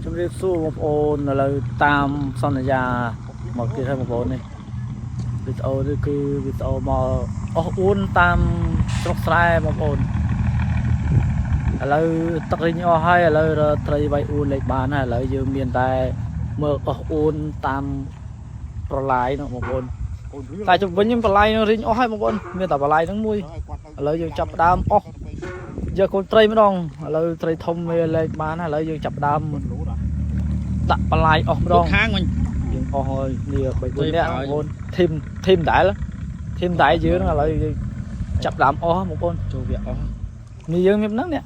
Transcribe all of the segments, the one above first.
ជំរាបសួរបងប្អូនឥឡូវតាមសន្យាមកទៀតហើយបងប្អូននេះវីដេអូនេះគឺវីដេអូមកអស់អួនតាមស្រុកស្រែបងប្អូនឥឡូវទឹករីងអស់ហើយឥឡូវត្រីវាយអួនលេខបានហើយឥឡូវយើងមានតែមើលអស់អួនតាមប្រឡាយនោះបងប្អូនតែជុំវិញប្រឡាយនឹងរីងអស់ហើយបងប្អូនមានតែប្រឡាយហ្នឹងមួយឥឡូវយើងចាប់ផ្ដើមអស់យកកូនត្រីម្ដងឥឡូវត្រីធំវាលេខបានហើយឥឡូវយើងចាប់ផ្ដើមដាក់បន្លាយអស់ម្ដងខាងមិញយើងអស់ហើយនេះ3 4នាក់បងប្អូនធីមដែលយើងឥឡូវយើងចាប់ដើមអស់បងប្អូនចូលវាអស់នេះយើងមានហ្នឹងនេះ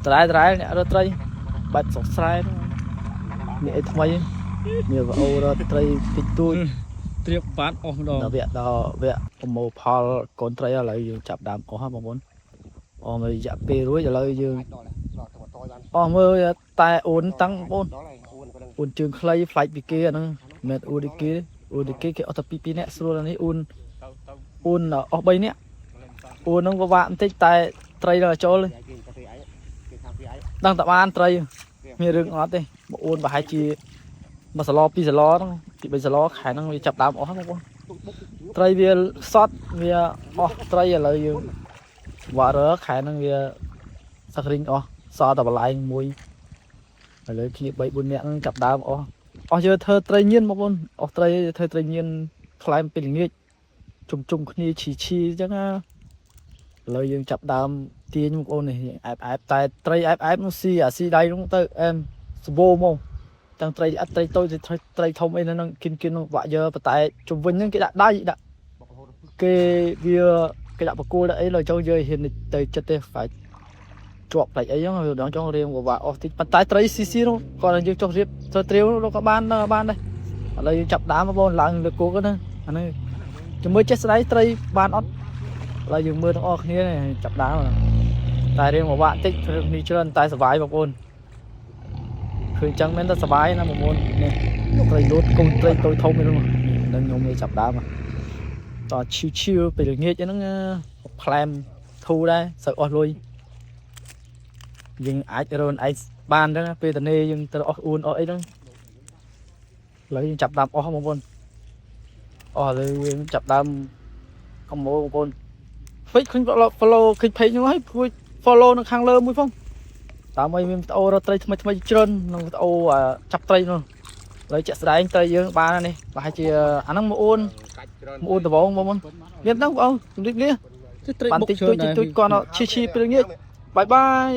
ត្រែអ្នករត់ត្រីបាច់ស្រុកស្រែនេះអីថ្មីមានវីអូរត់ត្រីតិចតួចត្រៀបបាត់អស់ម្ដងដល់វគ្គប្រមូលផលកូនត្រីឥឡូវយើងចាប់ដើមអស់ហើយបងប្អូនអស់មួយរយៈពេលរួចឥឡូវយើងអស់មើលតែអូនតាំងបងប្អូនអូនជើងខ្លីផ្លាច់ពីគេអាហ្នឹងមិនអូនគេគេអត់តែ2នាក់ស្រួលនេះអូនអស់3នាក់អូនហ្នឹងពិបាកបន្តិចតែត្រីដល់ចូលដឹងតែបានត្រីមានរឿងអត់ទេបងអូនប្រហែលជាមួយសឡ2សឡហ្នឹងពី3សឡខែហ្នឹងវាចាប់ដើមអស់បងប្អូនត្រីវាសត់វាអស់ត្រីឥឡូវយើងវ៉ារខែហ្នឹងវាសឹករីងអស់សល់តែបន្លែងមួយឥឡូវគ្នា3 4នាក់ហ្នឹងចាប់ដើមអស់យើងធ្វើត្រីញៀនបងប្អូនអស់ត្រីធ្វើត្រីញៀនខ្លែមពេលល្ងាចជុំគ្នាឈីអញ្ចឹងណាឥឡូវយើងចាប់ដើមទាញបងប្អូននេះអែបតែត្រីអែបនោះស៊ីដៃនោះទៅអែមសបោមកទាំងត្រីអត់ត្រីតូចត្រីធំអីនៅនឹងគិននោះវាក់យើតែជុំវិញហ្នឹងគេដាក់ដៃដាក់គេដាក់បកគោដាក់អីលើចូលយើងហ៊ានទៅចិត្តទេphảiជាប់ផ្លេចអីហ្នឹងវាដល់ចង់រៀងពិបាកអស់តិចប៉ុន្តែត្រីស៊ីនោះគាត់ឲ្យយើងចុះរៀបទៅត្រាវនោះក៏បានដែរឥឡូវយើងចាប់ដើមបងប្អូនឡើងលើគោហ្នឹងអានេះជំនួយចេះស្ដាយត្រីបានអត់ឥឡូវយើងមើលទាំងអស់គ្នាចាប់ដើមតែរៀងពិបាកតិចនេះច្រើនតែសុបាយបងប្អូនឃើញចឹងមែនតែសុបាយណាបងប្អូននេះត្រីលូតកូនត្រីតូចធំហ្នឹងនឹងខ្ញុំនេះចាប់ដើមតឈឺពេលល្ងាចហ្នឹងផ្លែមធូរដែរសើអស់លុយយើងអាចរនឯងបានហ្នឹងពេលតនេយើងទៅអស់អួនអស់អីហ្នឹងឥឡូវយើងចាប់ដើមអស់បងប្អូនអស់ឥឡូវយើងចាប់ដើមកុំបងប្អូនហ្វេកឃើញ follow ឃើញ page ហ្នឹងហើយជួយ follow នៅខាងលើមួយផងតាមឲ្យមានវីដេអូរត់ត្រីថ្មីច្រើនក្នុងវីដេអូចាប់ត្រីនោះឥឡូវចាក់ស្ដែងត្រីយើងបានហើយនេះប្រហែលជាអាហ្នឹងមកអួនដំបងបងប្អូនមានហ្នឹងបងអូជម្រាបលាត្រីបុកបានតិចតួចគាត់ឈីពេលល្ងាចបាយ